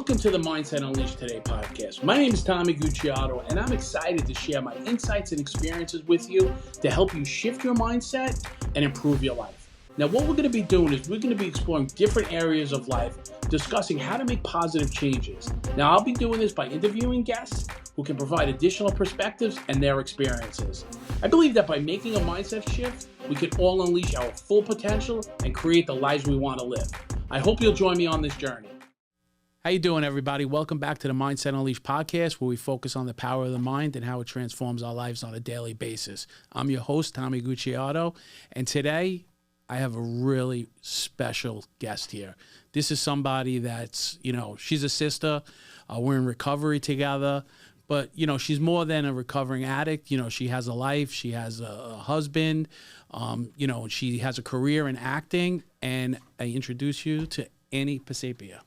Welcome to the Mindset Unleashed Today podcast. My name is Tommy Gucciardo, and I'm excited to share my insights and experiences with you to help you shift your mindset and improve your life. Now, what we're going to be doing is we're going to be exploring different areas of life, discussing how to make positive changes. Now, I'll be doing this by interviewing guests who can provide additional perspectives and their experiences. I believe that by making a mindset shift, we can all unleash our full potential and create the lives we want to live. I hope you'll join me on this journey. How you doing, everybody? Welcome back to the Mindset Unleashed podcast, where we focus on the power of the mind and how it transforms our lives on a daily basis. I'm your host, Tommy Gucciardo, and today I have a really special guest here. This is somebody that's, she's a sister. We're in recovery together, but, she's more than a recovering addict. She has a life. She has a husband. She has a career in acting. And I introduce you to Annie Pasapia.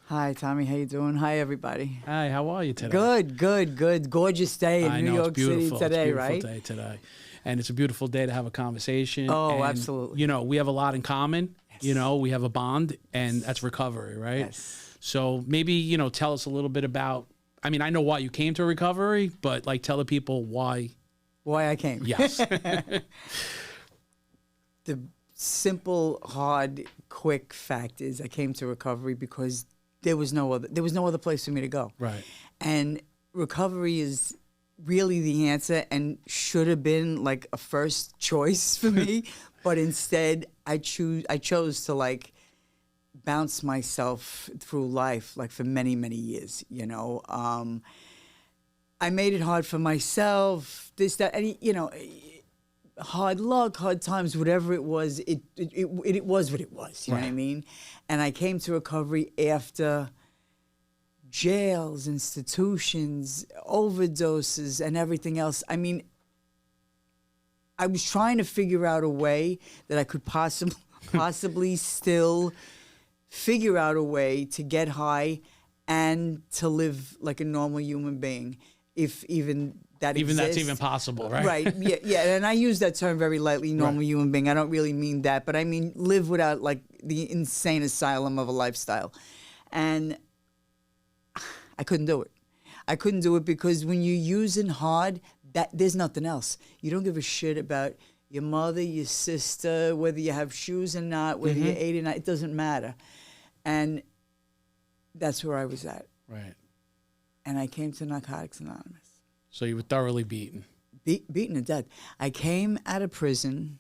Hi, Tommy. How you doing? Hi, everybody. Hi, how are you today? Good. Gorgeous day in New York City today, right? It's a beautiful day today. And it's a beautiful day to have a conversation. Oh, and, absolutely. We have a lot in common. Yes. We have a bond, and that's recovery, right? Yes. So maybe, tell us a little bit about, I know why you came to recovery, but tell the people why. Why I came. Yes. The simple, hard, quick fact is I came to recovery because there was no other place for me to go. Right. And recovery is really the answer and should have been like a first choice for me, but instead I chose to bounce myself through life for many, many years, I made it hard for myself, this, that, and hard luck, hard times, whatever it was, it was what it was, you know what I mean? And I came to recovery after jails, institutions, overdoses, and everything else. I was trying to figure out a way that I could possibly still figure out a way to get high and to live like a normal human being, if even that even exists. That's even possible, right? Right, yeah, and I use that term very lightly, normal human being. I don't really mean that, but I mean live without the insane asylum of a lifestyle. And I couldn't do it. I couldn't do it because when you're using hard, there's nothing else. You don't give a shit about your mother, your sister, whether you have shoes or not, whether you ate or not. It doesn't matter. And that's where I was at. Right. And I came to Narcotics Anonymous. So you were thoroughly beaten. Beaten to death. I came out of prison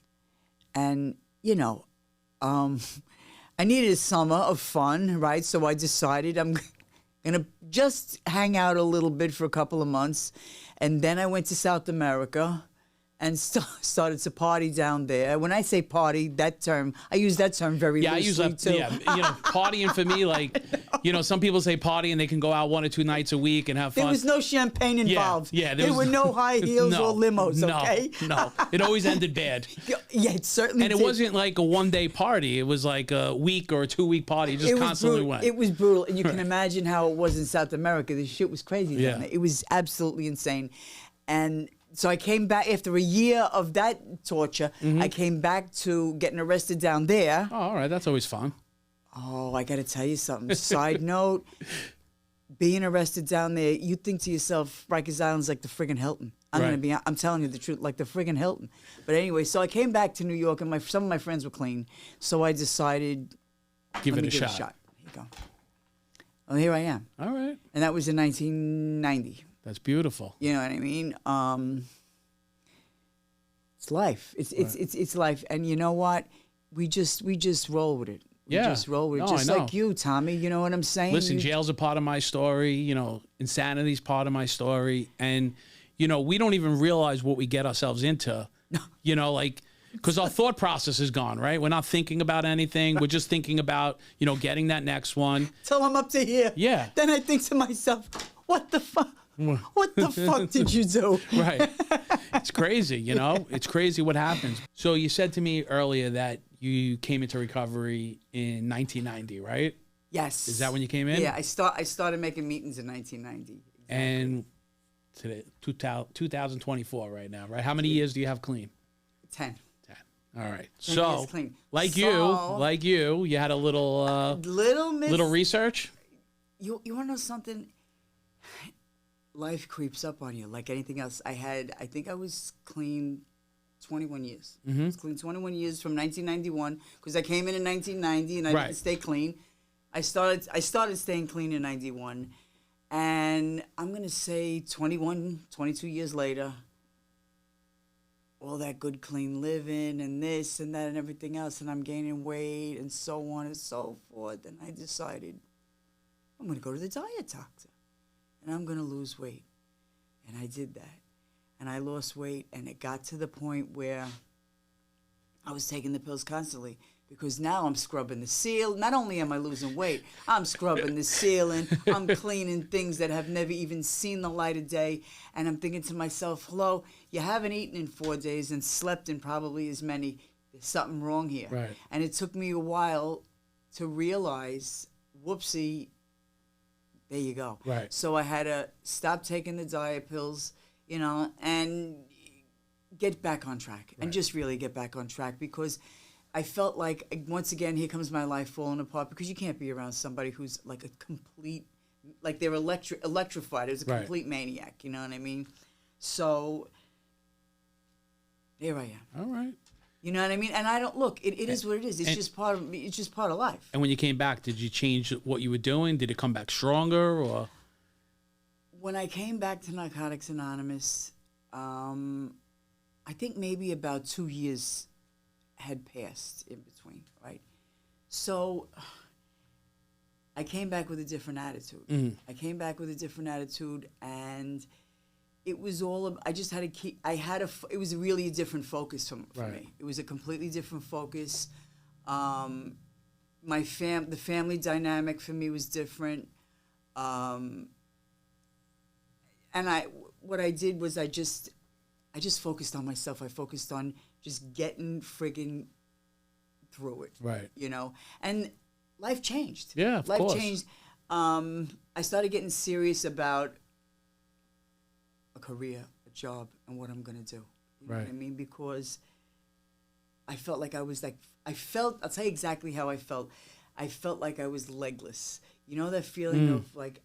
and, I needed a summer of fun, right? So I decided I'm going to just hang out a little bit for a couple of months. And then I went to South America and started to party down there. When I say party, I use that term very loosely, I use that too. Yeah, partying for me, some people say party and they can go out 1 or 2 nights a week and have fun. There was no champagne involved. Yeah, there were no high heels or limos, okay? No, it always ended bad. Yeah, it certainly did. And it wasn't like a one-day party. It was like a week or a 2-week party. It just constantly went. It was brutal. And you can imagine how it was in South America. The shit was crazy down there. It was absolutely insane. And so I came back after a year of that torture. I came back to getting arrested down there. Oh, all right. That's always fun. Oh, I got to tell you something. Side note, being arrested down there, you think to yourself, Rikers Island's like the friggin' Hilton. I'm telling you the truth, like the friggin' Hilton. But anyway, so I came back to New York, and some of my friends were clean. So I decided, give it a shot. Here you go. Well, here I am. All right. And that was in 1990. That's beautiful. You know what I mean? It's life. It's life. And you know what? We just roll with it. We just roll with it. Just like you, Tommy. You know what I'm saying? Listen, jail's a part of my story. Insanity's part of my story. And, we don't even realize what we get ourselves into. Because our thought process is gone, right? We're not thinking about anything. We're just thinking about, getting that next one. Till I'm up to here. Yeah. Then I think to myself, what the fuck? What the fuck did you do? Right. It's crazy, It's crazy what happens. So you said to me earlier that you came into recovery in 1990, right? Yes. Is that when you came in? Yeah, I started making meetings in 1990. Exactly. And today, 2024 right now, right? How many years do you have clean? 10. All right. So, like you, you had a little research. you want to know something? Life creeps up on you like anything else. I think I was clean 21 years. Mm-hmm. I was clean 21 years from 1991 because I came in 1990 and I didn't stay clean. I started staying clean in 91, and I'm going to say 21, 22 years later, all that good clean living and this and that and everything else, and I'm gaining weight and so on and so forth, and I decided I'm going to go to the diet doctor and I'm going to lose weight. And I did that. And I lost weight, and it got to the point where I was taking the pills constantly because now I'm scrubbing the ceiling. Not only am I losing weight, I'm scrubbing the ceiling. I'm cleaning things that have never even seen the light of day. And I'm thinking to myself, hello, you haven't eaten in 4 days and slept in probably as many. There's something wrong here. Right. And it took me a while to realize, whoopsie, there you go. Right. So I had to stop taking the diet pills, you know, and get back on track. And just really get back on track because I felt like, once again, here comes my life falling apart because you can't be around somebody who's like a complete, like they're electrified. It's a complete maniac, you know what I mean? So here I am. All right. You know what I mean? And I don't look. It is what it is. It's just part of. It's just part of life. And when you came back, did you change what you were doing? Did it come back stronger, or? When I came back to Narcotics Anonymous, I think maybe about 2 years had passed in between, right? So I came back with a different attitude. Mm-hmm. I came back with a different attitude, and it was all. I just had to keep. It was really a different focus for me. It was a completely different focus. The family dynamic for me was different. And what I did was I just focused on myself. I focused on just getting friggin' through it. Right. You know, and life changed. Yeah, of course. Life changed. I started getting serious about a career, a job, and what I'm going to do. You know what I mean? Because I felt like I'll tell you exactly how I felt. I felt like I was legless. You know that feeling of like,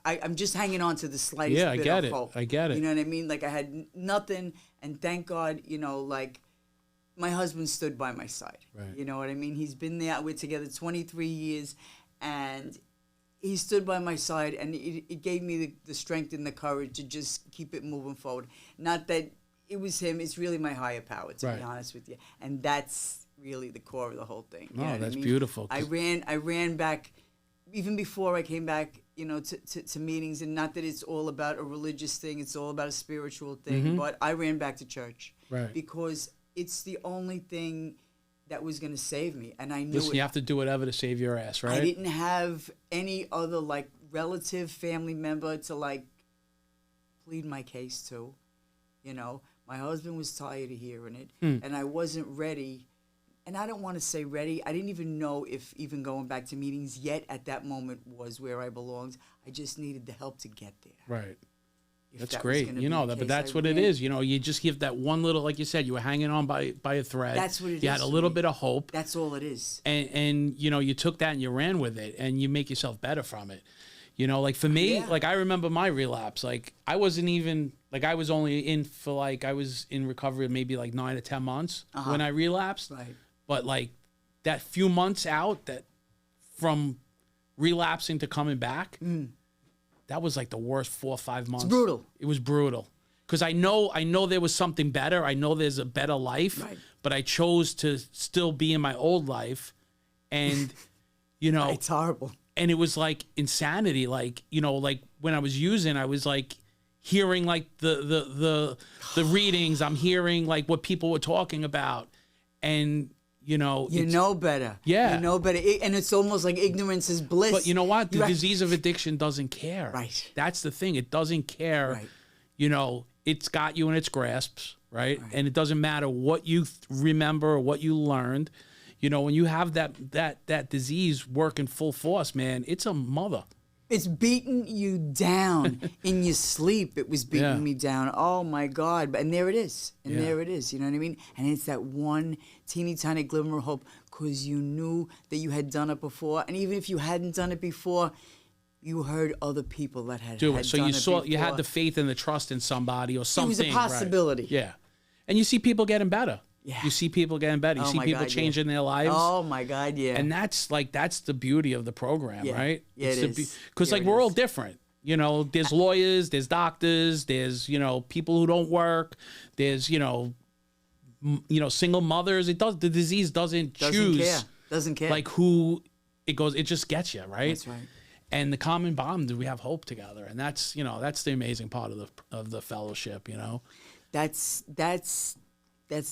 I'm just hanging on to the slightest bit of hope. I get it. You know what I mean? Like I had nothing, and thank God, you know, like my husband stood by my side. Right. You know what I mean? He's been there. We're together 23 years, and he stood by my side, and it gave me the strength and the courage to just keep it moving forward. Not that it was him; it's really my higher power, to be honest with you. And that's really the core of the whole thing. You know what that's I mean? beautiful. I ran back, even before I came back, you know, to meetings. And not that it's all about a religious thing; it's all about a spiritual thing. But I ran back to church, because it's the only thing that was going to save me, and I knew. Listen, you have to do whatever to save your ass, right? I didn't have any other like relative, family member to like plead my case to. You know, my husband was tired of hearing it, and I wasn't ready. And I don't want to say ready. I didn't even know if even going back to meetings yet at that moment was where I belonged. I just needed the help to get there. Right. That's that great. You know that, but that's what it is. You know, you just give that one little, like you said, you were hanging on by a thread. That's what it is. You had a little bit of hope. That's all it is. And you know, you took that and you ran with it, and you make yourself better from it. You know, like for me, like I remember my relapse. Like I wasn't even, like I was only in for like, I was in recovery maybe like 9 to 10 months when I relapsed. Right. But like that few months out, that from relapsing to coming back, that was like the worst 4 or 5 months. It's brutal. It was brutal. Because I know there was something better. I know there's a better life. Right. But I chose to still be in my old life. And, you know. It's horrible. And it was like insanity. Like, you know, like when I was using, I was like hearing like the readings. I'm hearing like what people were talking about. And, you know. You know better. Yeah. You know better. And it's almost like ignorance is bliss. But you know what? The disease of addiction doesn't care. Right. That's the thing. It doesn't care. Right. You know, it's got you in its grasps, right? And it doesn't matter what you remember or what you learned. You know, when you have that disease working full force, man, it's a mother. It's beating you down in your sleep. It was beating Yeah. me down. Oh my God. And there it is. And Yeah. there it is. You know what I mean? And it's that one teeny tiny glimmer of hope because you knew that you had done it before. And even if you hadn't done it before, you heard other people that had Do had it. So done you it saw, you had before. the faith and the trust in somebody or something. It was a possibility. Right. Yeah. And you see people getting better. Yeah. You see people getting better. You Oh see my people God, yeah. changing their lives. Oh my God, yeah. And that's the beauty of the program, Yeah. right? Yeah, it is. Because Yeah, like it we're all is. different. You know, there's lawyers, there's doctors, there's, you know, people who don't work, there's, you know, single mothers. The disease doesn't choose Doesn't care. like who it goes, it just gets you, right? That's right. And the common bond, we have hope together. And that's, you know, that's the amazing part of the fellowship, you know? That's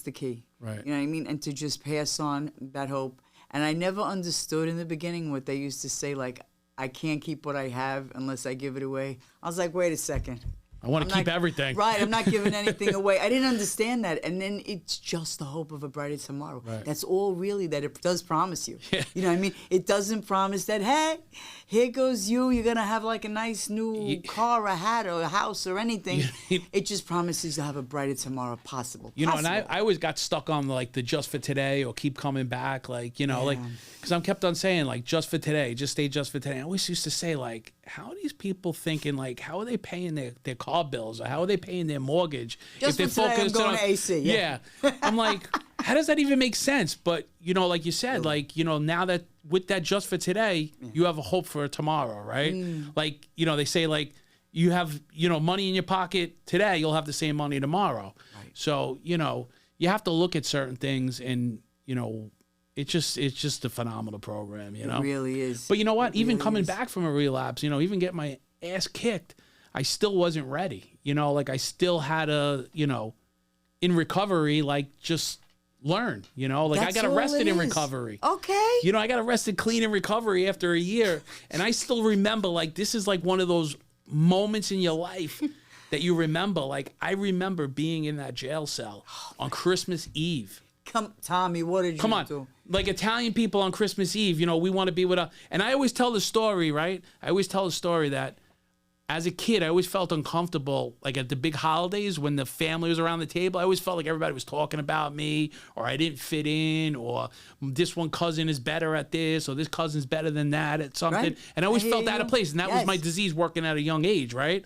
the key. Right. You know what I mean? And to just pass on that hope. And I never understood in the beginning what they used to say, like, I can't keep what I have unless I give it away. I was like, wait a second. I want I'm to keep not- everything. Right, I'm not giving anything away. I didn't understand that. And then it's just the hope of a brighter tomorrow. Right. That's all really that it does promise you. Yeah. You know what I mean? It doesn't promise that, hey, here goes you. You're going to have like a nice new car, a hat, or a house, or anything. It just promises you'll have a brighter tomorrow possible. You know, and Possible. I always got stuck on like the just for today or keep coming back. Like, you know, like, because I'm kept on saying like just for today, just stay just for today. I always used to say like, how are these people thinking, like, how are they paying their car bills or how are they paying their mortgage? Just if for today, I'm going to AC. Yeah. I'm like, how does that even make sense? But, you know, like you said, like, you know, now that with that just for today, you have a hope for tomorrow, right? Like, you know, they say like, you have, you know, money in your pocket today, you'll have the same money tomorrow. Right. So, you know, you have to look at certain things and, you know, it's just a phenomenal program, you know? It really is. But you know what? It Even really coming is. back from a relapse, you know, even getting my ass kicked, I still wasn't ready. You know, like I still had to, you know, in recovery, like just learn, you know, like That's I got all arrested it in is. recovery. Okay. You know, I got arrested clean in recovery after a year. And I still remember, like, this is like one of those moments in your life that you remember. Like, I remember being in that jail cell on Christmas Eve. Come, Tommy, what did you Come on. do? Like Italian people on Christmas Eve, you know, we want to be with a... And I always tell the story, right? I always tell the story that as a kid, I always felt uncomfortable, like at the big holidays when the family was around the table. I always felt like everybody was talking about me, or I didn't fit in, or this one cousin is better at this, or this cousin's better than that at something. Right. And I always I felt hear out of you. place. And that was Yes. my disease working at a young age, right?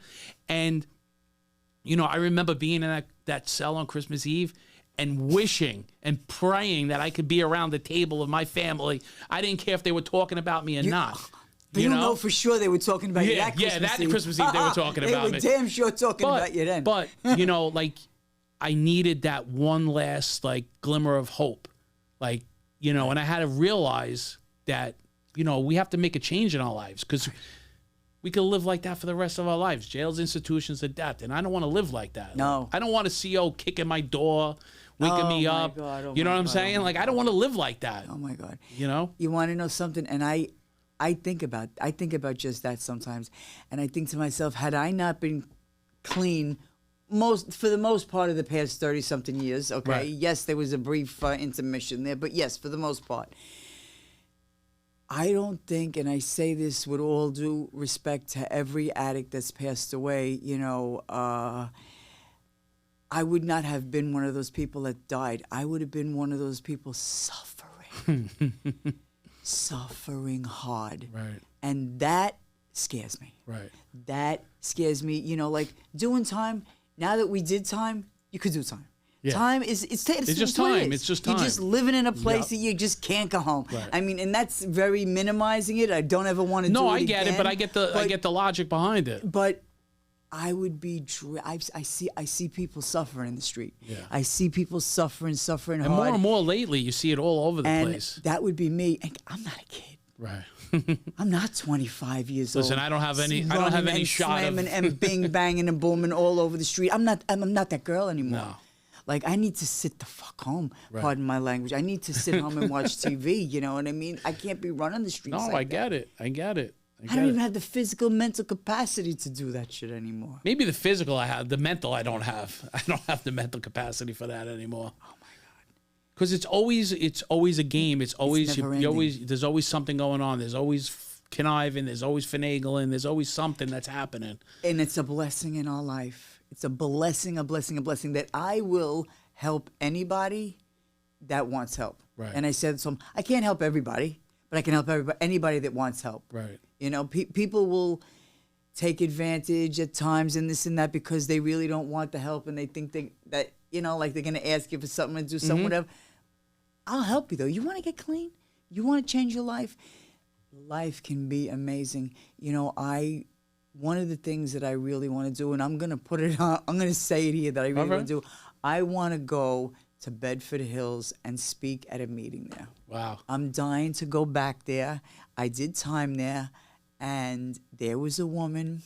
And, you know, I remember being in that cell on Christmas Eve and wishing and praying that I could be around the table of my family. I didn't care if they were talking about me or not. But you know for sure they were talking about you that Christmas Eve. that Christmas Eve they were talking about me. They were damn sure talking about you then. But, you know, like, I needed that one last, like, glimmer of hope. Like, you know, and I had to realize that, you know, we have to make a change in our lives because we could live like that for the rest of our lives. Jails, institutions of death. And I don't want to live like that. No. I don't want a CO kicking my door, waking me up. God, oh you know my what I'm God, saying? oh my Like, I don't want to live like that. Oh my God. You know? You want to know something? And I think about just that sometimes. And I think to myself, had I not been clean for the most part of the past 30-something years, okay? Right. Yes, there was a brief intermission there, but yes, for the most part. I don't think, and I say this with all due respect to every addict that's passed away, you know, I would not have been one of those people that died. I would have been one of those people suffering. Suffering hard. Right. And that scares me. Right. That scares me. You know, like doing time, now that we did time, you could do time. Yeah. Time it's just what it time. is. It's just You're time. just living in a place Yep. that you just can't go home. Right. I mean, and that's very minimizing it. I don't ever want to do it No, I get it, again. but I get the logic behind it. But I would be. I see people suffering in the street. Yeah. I see people suffering And hard. more and more lately, you see it all over the and place. that would be me. And I'm not a kid. Right. I'm not 25 years old. Listen, I don't have any Running shot of. slamming and bing banging and booming all over the street. I'm not that girl anymore. No. Like, I need to sit the fuck home. Right. Pardon my language. I need to sit home and watch TV. You know what I mean? I can't be running the streets. No, like I that. get it. I get it. I don't even have the physical, mental capacity to do that shit anymore. Maybe the physical I have, the mental I don't have. I don't have the mental capacity for that anymore. Oh my God. Because it's always a game. It's always never you ending. always there's always something going on. There's always conniving. There's always finagling. There's always something that's happening. And it's a blessing in our life. It's a blessing that I will help anybody that wants help. Right. And I said, so I can't help everybody, but I can help anybody that wants help. Right. You know, people will take advantage at times and this and that because they really don't want the help and they think that, you know, like they're going to ask you for something to do something, whatever. I'll help you, though. You want to get clean? You want to change your life? Life can be amazing. You know, one of the things that I really want to do, and I'm going to put it on, I'm going to say it here that I really want to do. I want to go to Bedford Hills and speak at a meeting there. Wow. I'm dying to go back there. I did time there, and there was a woman.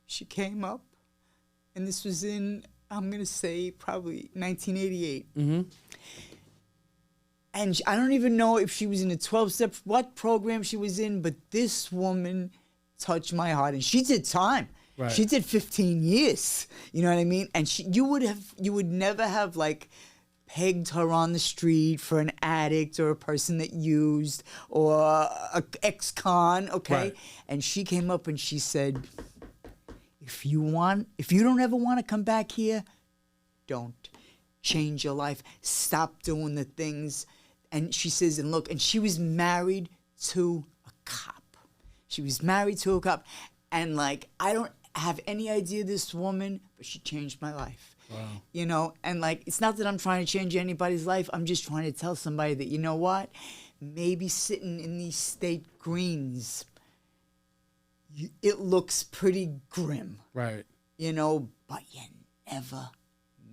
She came up, and this was in, I'm going to say, probably 1988. Mm-hmm. And I don't even know if she was in a 12-step, what program she was in, but this woman touched my heart. And she did time. Right. She did 15 years. You know what I mean? And you would never have, like, pegged her on the street for an addict or a person that used or an ex-con, okay? Right. And she came up and she said, if you don't ever want to come back here, don't. Change your life. Stop doing the things. And she says, and look, and she was married to a cop. She was married to a cop. And, like, I don't have any idea this woman, but she changed my life. Wow. You know, and, like, it's not that I'm trying to change anybody's life. I'm just trying to tell somebody that, you know what? Maybe sitting in these state greens, it looks pretty grim. Right. You know, but you never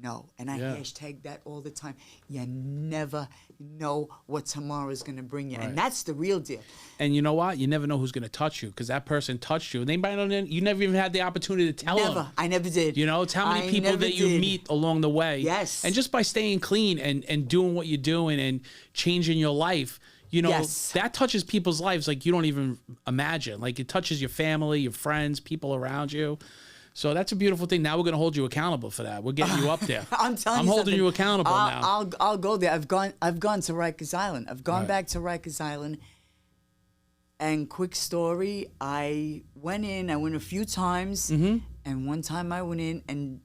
know. And I hashtag that all the time. You never know what tomorrow is going to bring you. Right. And that's the real deal. And you know what? You never know who's going to touch you because that person touched you. And they might not, you never even had the opportunity to tell them. I never did. You know, it's how many people that you meet along the way. Yes. And just by staying clean and doing what you're doing and changing your life, you know, that touches people's lives like you don't even imagine. Like it touches your family, your friends, people around you. So that's a beautiful thing. Now we're going to hold you accountable for that. We're getting you up there. I'm holding you accountable now. I'll go there. I've gone to Rikers Island. I've gone back to Rikers Island. And quick story, I went a few times. Mm-hmm. And one time I went in, and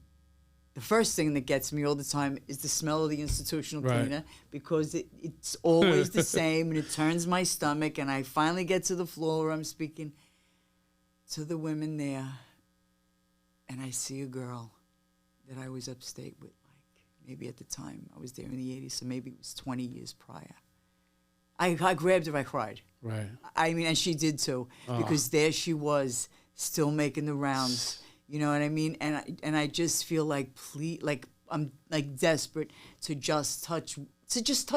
the first thing that gets me all the time is the smell of the institutional cleaner because it's always the same, and it turns my stomach. And I finally get to the floor where I'm speaking to the women there. And I see a girl that I was upstate with, like, maybe at the time. I was there in the 80s, so maybe it was 20 years prior. I grabbed her, I cried. Right. I mean, and she did too, because there she was, still making the rounds. You know what I mean? And I just feel like, I'm like desperate to just touch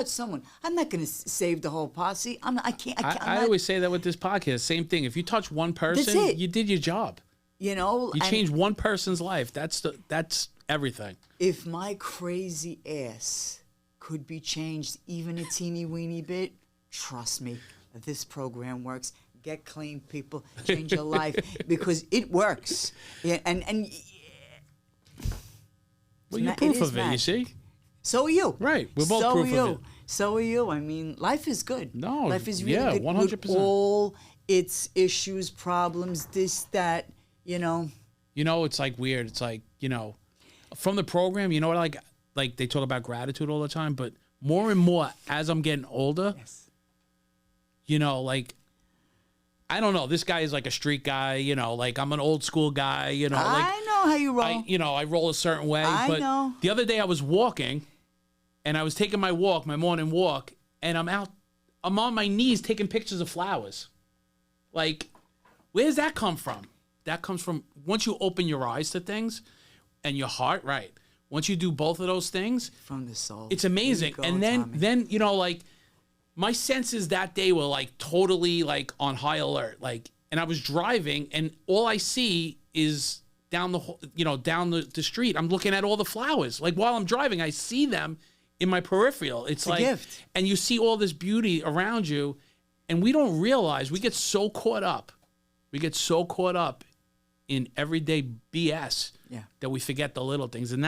someone. I'm not going to save the whole posse. I always say that with this podcast. Same thing. If you touch one person, you did your job. You know, you change one person's life. That's everything. If my crazy ass could be changed even a teeny weeny bit, trust me, this program works. Get clean, people. Change your life because it works. Yeah, and well, you're proof of it. You see. So are you. Right. We're both proof of it. So are you. I mean, life is good. No. Life is really good. 100%. With all its issues, problems, this, that. You know, it's like weird. It's like, from the program, you know what, like they talk about gratitude all the time, but more and more as I'm getting older, like, I don't know, this guy is like a street guy, like I'm an old school guy, like, I know how you roll. I roll a certain way. But know. The other day I was walking and I was taking my morning walk, and I'm on my knees taking pictures of flowers. Like, where does that come from? That comes from once you open your eyes to things and your heart, right? Once you do both of those things, from the soul, it's amazing. And then like my senses that day were like totally like on high alert. Like, and I was driving, and all I see is down the street. I'm looking at all the flowers. Like while I'm driving, I see them in my peripheral. It's like a gift. And you see all this beauty around you, and we don't realize we get so caught up. We get so caught up in everyday BS that we forget the little things. And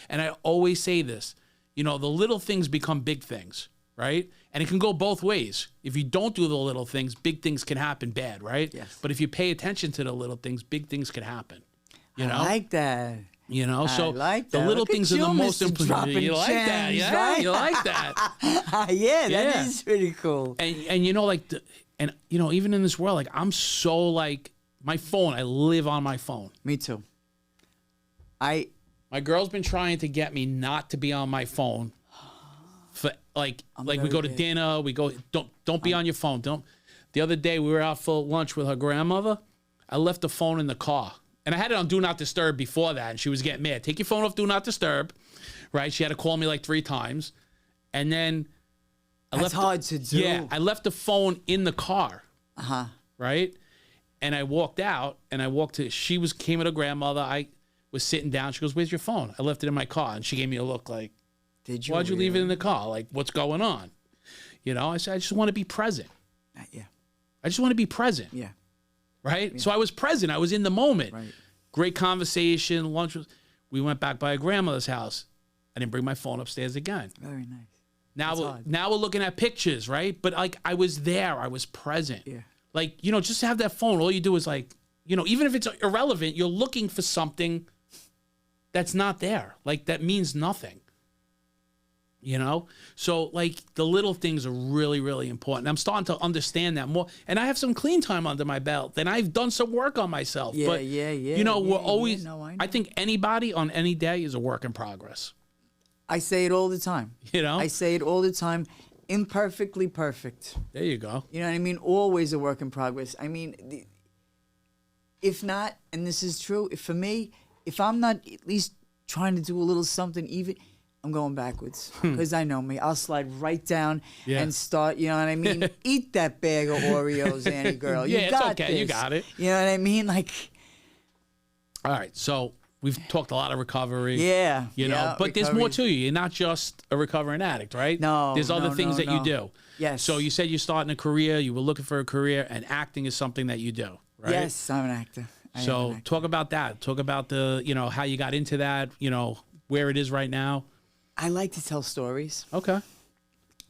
and I always say this, the little things become big things. right? And it can go both ways. If you don't do the little things, big things can happen bad, right? Yes. But if you pay attention to the little things, big things can happen. You know? I like that. You know, so I like the that. little Look at things are you, the most Mr. important. Dropping You like that, gems, yeah? right? You like that, Yeah, Yeah. that is pretty cool. and you know, like, and you know, even in this world, like, I'm so like my phone. I live on my phone. Me too. My girl's been trying to get me not to be on my phone. For like we very go to good. dinner, we go. Don't be on your phone. Don't. The other day we were out for lunch with her grandmother. I left the phone in the car. And I had it on Do Not Disturb before that, and she was getting mad. Take your phone off Do Not Disturb, right? She had to call me like 3 times. And then That's hard to do. Yeah, I left the phone in the car, right? And I walked out, and she came with her grandmother. I was sitting down. She goes, "Where's your phone?" I left it in my car, and she gave me a look like, Did you? "Why'd you leave it in the car? Like, what's going on?" You know, I said, "I just want to be present. Yeah. I just want to be present." Yeah. Right? Yeah. So I was present. I was in the moment. Right. Great conversation. Lunch was. We went back by a grandmother's house. I didn't bring my phone upstairs again. Very nice. Now we're looking at pictures, right? But like I was there. I was present. Yeah. Like, you know, just have that phone. All you do is like, you know, even if it's irrelevant, you're looking for something that's not there. Like that means nothing. You know? So like the little things are really, really important. I'm starting to understand that more. And I have some clean time under my belt. And I've done some work on myself. Yeah, but, yeah. You know, we're always, No, I know. I think anybody on any day is a work in progress. I say it all the time. You know? I say it all the time. Imperfectly perfect. There you go. You know what I mean? Always a work in progress. I mean, if not, and this is true, for me, if I'm not at least trying to do a little something, even, I'm going backwards. Because I know me. I'll slide right down and start, you know what I mean? Eat that bag of Oreos, Annie girl. You Yeah, got it's okay. this. You got it. You know what I mean? Like, All right. So we've talked a lot of recovery. yeah. You know, yeah, but there's more to recovery. you. You're not just a recovering addict, right? No, There's other no, things no, that you no. do. Yes. So you said you're starting a career, you were looking for a career, and acting is something that you do, right? Yes, I'm an actor. I am an So actor. talk about that. Talk about the, you know, how you got into that, you know, where it is right now. I like to tell stories. Okay.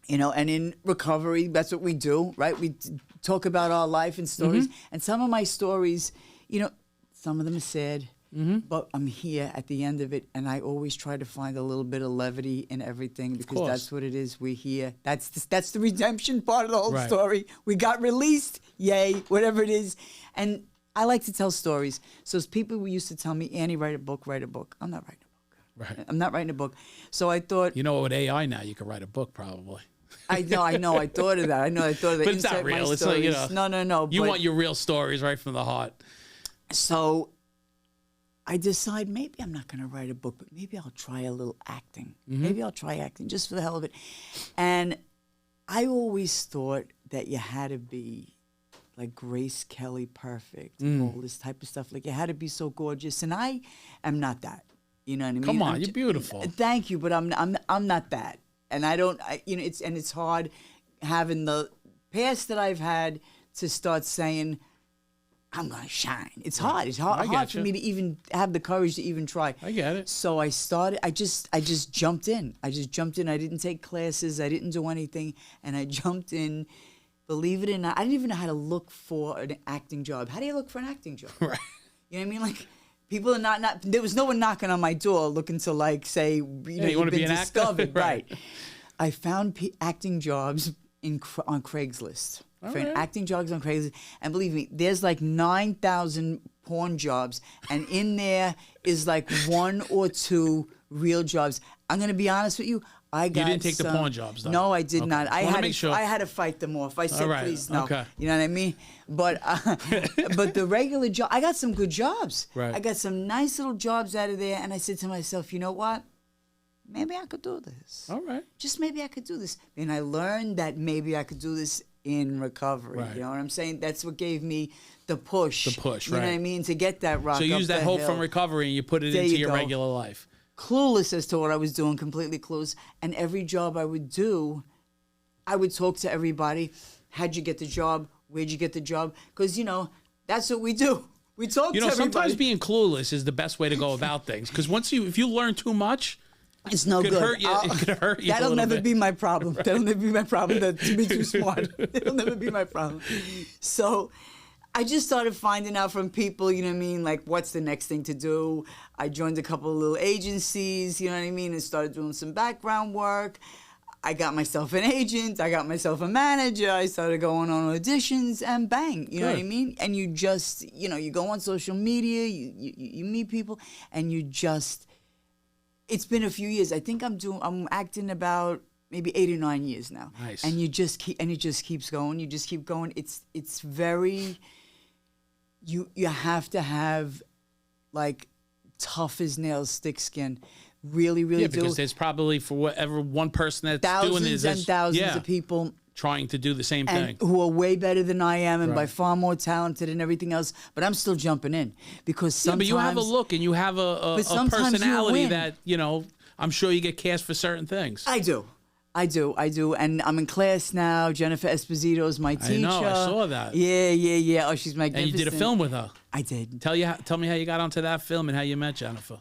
You know, and in recovery, that's what we do, right? We talk about our life and stories. And some of my stories, you know, some of them are sad, but I'm here at the end of it, and I always try to find a little bit of levity in everything because course. that's what it is. We're here. That's the redemption part of the whole Right. story. We got released, yay, whatever it is. And I like to tell stories. So as people used to tell me, Annie, write a book, write a book. I'm not writing a book. Right. I'm not writing a book. So I thought, You know, with AI now, you can write a book probably. I know. I thought of that. I thought of that. But it's not Insert my real. It's like, you know, stories. No. You but- want your real stories right from the heart. So I decide maybe I'm not going to write a book, but maybe I'll try a little acting. Maybe I'll try acting just for the hell of it. And I always thought that you had to be like Grace Kelly perfect, all this type of stuff. Like you had to be so gorgeous, and I am not that. You know what I mean? Come on, I'm you're beautiful. Thank you, but I'm not that, and I don't. You know, it's hard having the past that I've had to start saying I'm gonna shine. It's hard. It's hard for getcha. me to even have the courage to even try. I get it. So I started. I just jumped in. I didn't take classes. I didn't do anything, and I jumped in. Believe it or not, I didn't even know how to look for an acting job. How do you look for an acting job? Right. You know what I mean? Like, people are not. There was no one knocking on my door looking to like say, you know, you you've wanna been be an actor? discovered, Right. right? I found acting jobs on Craigslist. All Found right. acting jobs on Craigslist, and believe me, there's like 9,000 porn jobs, and in there is like 1 or 2 real jobs. I'm gonna be honest with you. I got didn't take the some- porn jobs, though? No, I did Okay. not. I Wanna had make to, sure. I had to fight them off. I said, All right. please, no. Okay. You know what I mean? But but the regular job, I got some good jobs. Right. I got some nice little jobs out of there, and I said to myself, you know what? Maybe I could do this. All right. Just maybe I could do this. And I learned that maybe I could do this in recovery. Right. You know what I'm saying? That's what gave me the push. The push, You know right. what I mean? To get that rock So you up use that the hope hill. from recovery and you put it There into you your go. regular life. Clueless as to what I was doing, completely clueless. And every job I would do, I would talk to everybody. How'd you get the job? Where'd you get the job? Because, you know, that's what we do. We talk You to know, everybody. sometimes being clueless is the best way to go about things. Because if you learn too much, It's no good. It could hurt you. That'll never be my problem. Right. That'll never be my problem. To be too smart. It'll never be my problem. So I just started finding out from people, you know what I mean, like what's the next thing to do. I joined a couple of little agencies, you know what I mean, and started doing some background work. I got myself an agent. I got myself a manager. I started going on auditions and bang, you know what I mean? And you just, you know, you go on social media, you meet people, and you just, it's been a few years. I think I'm acting about maybe 8 or 9 years now. Nice. And you just keep, and it just keeps going. You just keep going. It's very, you have to have like tough as nails, thick skin. Really do. Because there's probably for whatever one person that's doing this, thousands and thousands of people trying to do the same thing, who are way better than I am and by Right. far more talented and everything else. But I'm still jumping in because sometimes. but you have a look and you have a sometimes you personality win. that, you know, I'm sure you get cast for certain things. I do. And I'm in class now. Jennifer Esposito is my teacher. I know, I saw that. Yeah. Oh, she's magnificent. And you did a film with her. I did. Tell me how you got onto that film and how you met Jennifer.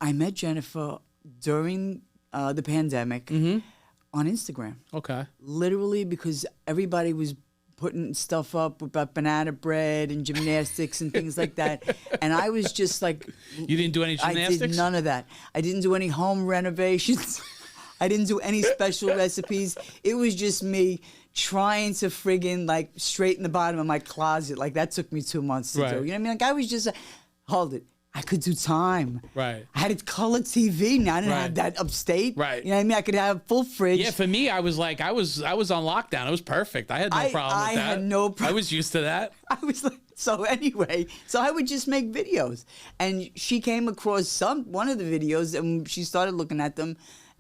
I met Jennifer during the pandemic on Instagram. Okay. Literally because everybody was putting stuff up about banana bread and gymnastics and things like that. And I was just like... You didn't do any gymnastics? I did none of that. I didn't do any home renovations. I didn't do any special recipes. It was just me trying to friggin' like straighten the bottom of my closet. Like that took me 2 months to do. You know what I mean? Like I was just... hold it. I could do time. Right. I had color TV. Now I didn't have that upstate. Right. You know what I mean? I could have full fridge. Yeah, for me, I was on lockdown. It was perfect. I had no problem with that. I had no problem. I was used to that. I was like, so anyway, so I would just make videos. And she came across one of the videos and she started looking at them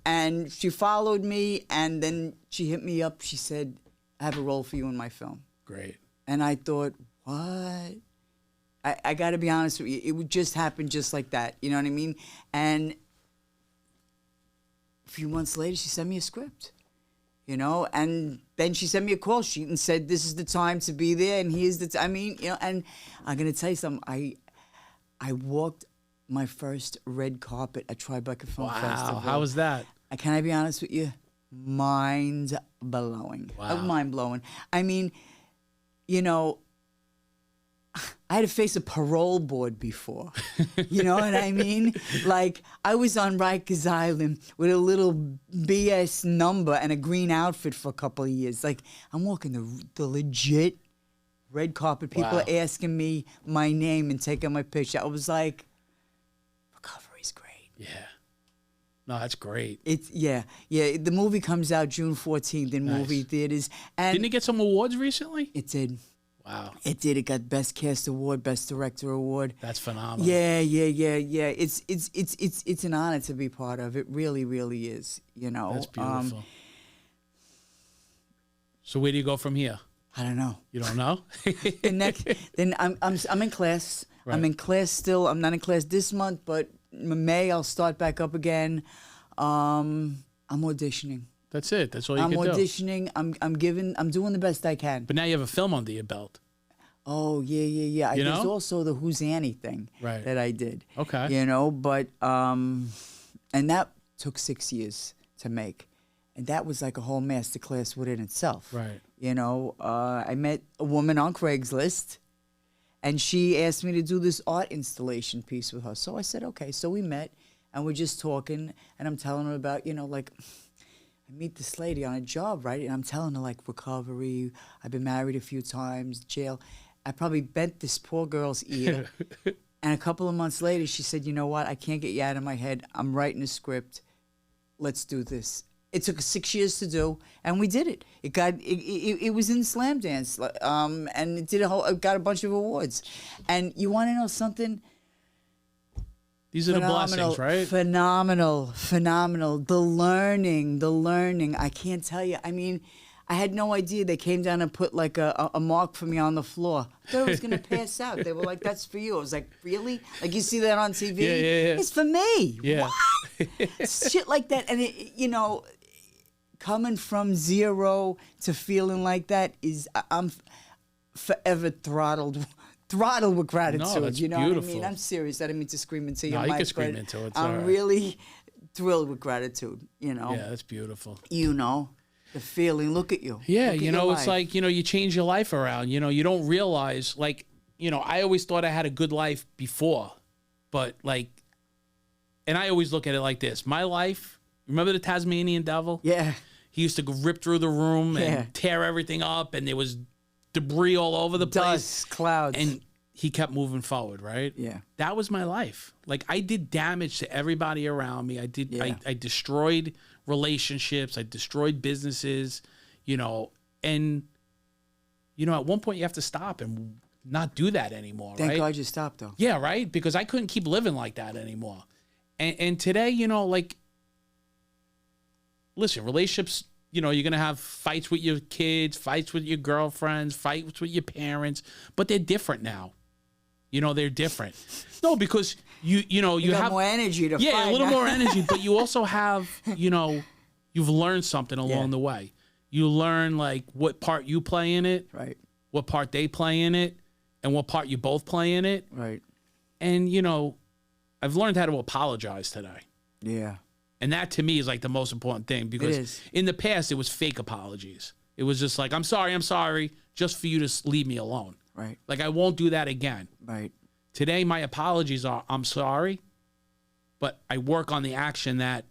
and she followed me and then she hit me up. She said, I have a role for you in my film. Great. And I thought, what? I got to be honest with you. It would just happen just like that. You know what I mean? And a few months later, she sent me a script, you know? And then she sent me a call sheet and said, this is the time to be there. And here's the I mean, you know, and I'm going to tell you something. I walked my first red carpet at Tribeca Film Festival. Wow. How was that? Can I be honest with you? Mind-blowing. Wow. Mind-blowing. I mean, you know, I had to face a parole board before. You know what I mean? Like, I was on Rikers Island with a little BS number and a green outfit for a couple of years. Like, I'm walking the legit red carpet. People are asking me my name and taking my picture. I was like, recovery's great. Yeah. No, that's great. It's yeah. The movie comes out June 14th in movie theaters. And didn't it get some awards recently? It did. Wow. It did. It got Best Cast Award, Best Director Award. That's phenomenal. Yeah. It's an honor to be part of. It really, really is. You know. That's beautiful. So where do you go from here? I don't know. You don't know? Then I'm in class. Right. I'm in class still. I'm not in class this month, but in May I'll start back up again. I'm auditioning. That's it. That's all you I'm can do. auditioning. I'm doing the best I can. But now you have a film under your belt. Oh, yeah. You There's know? also the Who's Annie thing that I did. Okay. You know, but, and that took 6 years to make. And that was like a whole master class within itself. Right. You know, I met a woman on Craigslist, and she asked me to do this art installation piece with her. So I said, okay. So we met, and we're just talking, and I'm telling her about, you know, like, I meet this lady on a job, right? And I'm telling her, like, recovery, I've been married a few times, jail. I probably bent this poor girl's ear. And a couple of months later, she said, you know what? I can't get you out of my head. I'm writing a script. Let's do this. It took 6 years to do, and we did it. It was in Slam Dance, and it got a bunch of awards. And you want to know something? These are the blessings, right? Phenomenal. The learning. I can't tell you. I mean, I had no idea. They came down and put like a mark for me on the floor. I thought I was going to pass out. They were like, that's for you. I was like, really? Like, you see that on TV? Yeah. It's for me. Yeah. What? Shit like that. And, you know, coming from zero to feeling like that I'm forever throttled with gratitude. No, that's you know beautiful. what I mean? I'm serious. I didn't mean to scream into your No, mic. you can scream into it. It's I'm all right. really thrilled with gratitude, Yeah, that's beautiful. The feeling. Look at you. Yeah, Look at it's your life. like, you change your life around. You don't realize, like, I always thought I had a good life before, but like, and I always look at it like this. My life, remember the Tasmanian devil? Yeah. He used to go rip through the room and tear everything up, and there was debris all over the place. Dust, clouds. And he kept moving forward, right? Yeah. That was my life. Like, I did damage to everybody around me. I destroyed relationships. I destroyed businesses, and, at one point you have to stop and not do that anymore, Thank right? God you stopped, though. Yeah, right? Because I couldn't keep living like that anymore. And today, like, listen, relationships, you're going to have fights with your kids, fights with your girlfriends, fights with your parents, but they're different now. They're different. No, because you got have more energy to fight. Yeah, a little more energy, but you also have, you've learned something along the way. You learn, like, what part you play in it, Right. what part they play in it, and what part you both play in it. Right. And, I've learned how to apologize today. Yeah. And that, to me, is like the most important thing, because It is. in the past, it was fake apologies. It was just like, I'm sorry, just for you to leave me alone. Right. Like, I won't do that again. Right. Today, my apologies are, I'm sorry, but I work on the action that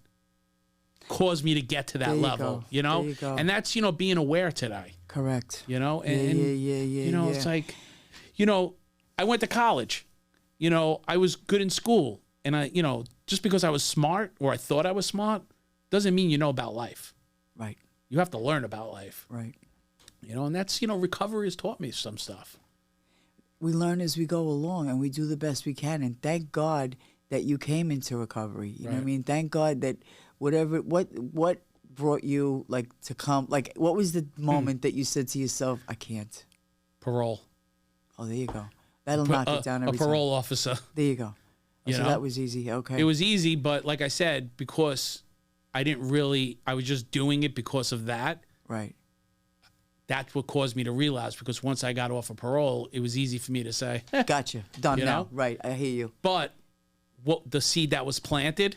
caused me to get to that There you level, go. There you go. And that's, being aware today, Correct. and Yeah. it's like, I went to college, I was good in school, and I, just because I was smart, or I thought I was smart, doesn't mean you know about life. Right. You have to learn about life, Right. and that's, recovery has taught me some stuff. We learn as we go along, and we do the best we can. And thank God that you came into recovery. You know what I mean? Thank God that what brought you, like, to come, like, what was the moment that you said to yourself, I can't? Parole. Oh, there you go. That'll knock it down every A parole officer. There you go. You So know? that was easy. Okay. It was easy, but like I said, because I was just doing it because of that. Right. That's what caused me to realize, because once I got off of parole, it was easy for me to say, Gotcha. Done You now. know? Right. I hear you. but what the seed that was planted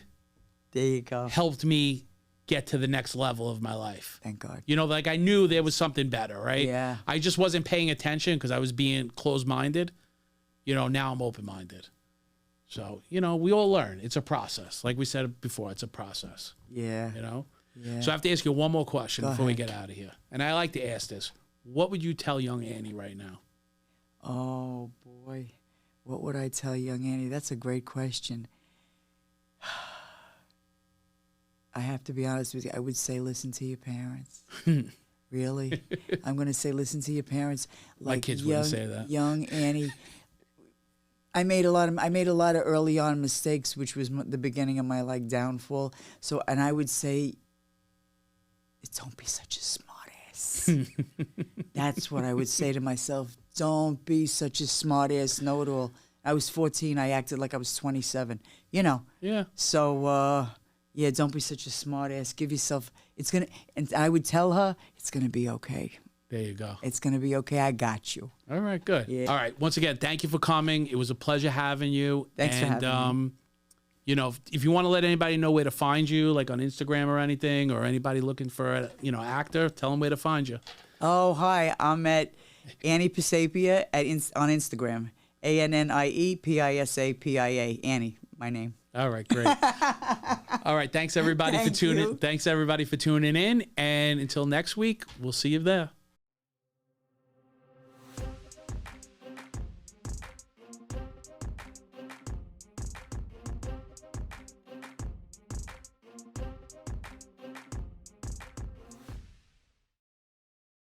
There you go. helped me get to the next level of my life. Thank God. Like, I knew there was something better, right? Yeah. I just wasn't paying attention because I was being closed-minded. Now I'm open-minded. So, we all learn. It's a process. Like we said before, it's a process, Yeah. Yeah. So I have to ask you one more question Go before we ahead. get out of here. And I like to ask this. What would you tell young Annie right now? Oh, boy. What would I tell young Annie? That's a great question. I have to be honest with you. I would say listen to your parents. Really? I'm going to say listen to your parents. My kids wouldn't say that. Young Annie. I made a lot of early on mistakes, which was the beginning of my, like, downfall. So, and I would say, don't be such a smart ass. That's what I would say to myself. Don't be such a smart ass know-it-all. I was 14. I acted like I was 27. Yeah. So, don't be such a smart ass. Give yourself, and I would tell her, it's going to be okay. There you go. It's going to be okay. I got you. All right, good. Yeah. All right. Once again, thank you for coming. It was a pleasure having you. Thanks for having me. If you want to let anybody know where to find you, like on Instagram or anything, or anybody looking for a, actor, tell them where to find you. Oh, hi. I'm at Annie Pisapia on Instagram. ANNIEPISAPIA. Annie, my name. All right, great. All right, thanks everybody for tuning. Thanks everybody for tuning in, and until next week, we'll see you there.